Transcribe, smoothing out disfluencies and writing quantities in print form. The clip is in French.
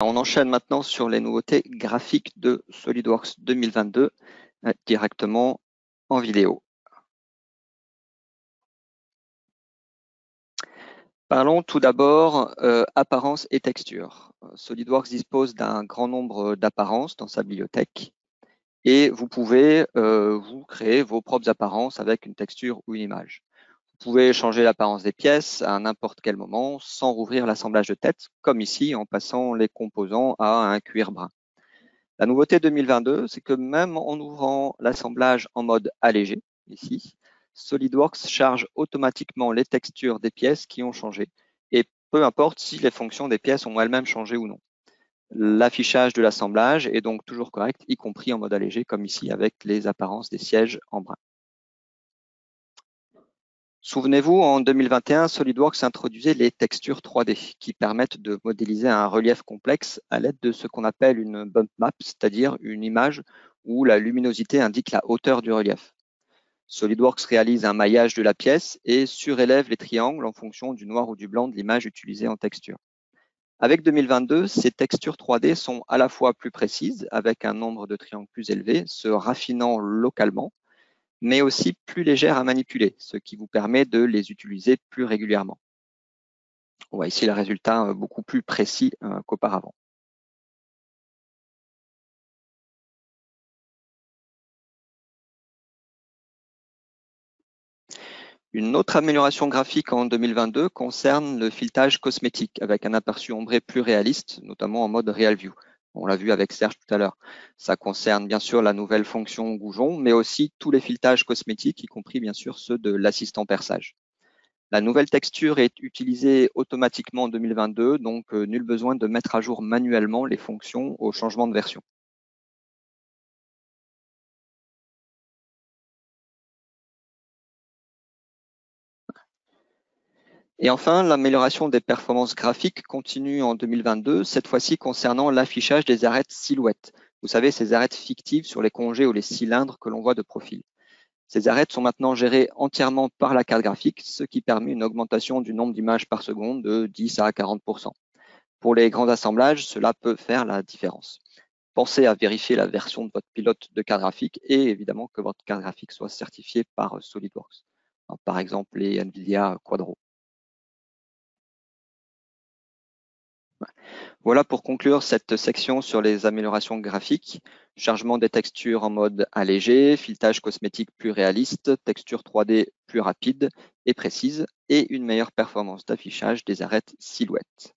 On enchaîne maintenant sur les nouveautés graphiques de SolidWorks 2022 directement en vidéo. Parlons tout d'abord apparence et texture. SolidWorks dispose d'un grand nombre d'apparences dans sa bibliothèque et vous pouvez vous créer vos propres apparences avec une texture ou une image. Vous pouvez changer l'apparence des pièces à n'importe quel moment sans rouvrir l'assemblage de tête, comme ici en passant les composants à un cuir brun. La nouveauté 2022, c'est que même en ouvrant l'assemblage en mode allégé, ici, SolidWorks charge automatiquement les textures des pièces qui ont changé, et peu importe si les fonctions des pièces ont elles-mêmes changé ou non. L'affichage de l'assemblage est donc toujours correct, y compris en mode allégé, comme ici avec les apparences des sièges en brun. Souvenez-vous, en 2021, SolidWorks introduisait les textures 3D qui permettent de modéliser un relief complexe à l'aide de ce qu'on appelle une bump map, c'est-à-dire une image où la luminosité indique la hauteur du relief. SolidWorks réalise un maillage de la pièce et surélève les triangles en fonction du noir ou du blanc de l'image utilisée en texture. Avec 2022, ces textures 3D sont à la fois plus précises, avec un nombre de triangles plus élevé, se raffinant localement, mais aussi plus légères à manipuler, ce qui vous permet de les utiliser plus régulièrement. On voit ici le résultat beaucoup plus précis qu'auparavant. Une autre amélioration graphique en 2022 concerne le filetage cosmétique avec un aperçu ombré plus réaliste, notamment en mode Real View. On l'a vu avec Serge tout à l'heure. Ça concerne bien sûr la nouvelle fonction goujon, mais aussi tous les filetages cosmétiques, y compris bien sûr ceux de l'assistant perçage. La nouvelle texture est utilisée automatiquement en 2022, donc nul besoin de mettre à jour manuellement les fonctions au changement de version. Et enfin, l'amélioration des performances graphiques continue en 2022, cette fois-ci concernant l'affichage des arêtes silhouettes. Vous savez, ces arêtes fictives sur les congés ou les cylindres que l'on voit de profil. Ces arêtes sont maintenant gérées entièrement par la carte graphique, ce qui permet une augmentation du nombre d'images par seconde de 10 à 40%. Pour les grands assemblages, cela peut faire la différence. Pensez à vérifier la version de votre pilote de carte graphique et évidemment que votre carte graphique soit certifiée par SolidWorks. Alors, par exemple, les NVIDIA Quadro. Voilà pour conclure cette section sur les améliorations graphiques, chargement des textures en mode allégé, filetage cosmétique plus réaliste, texture 3D plus rapide et précise et une meilleure performance d'affichage des arêtes silhouettes.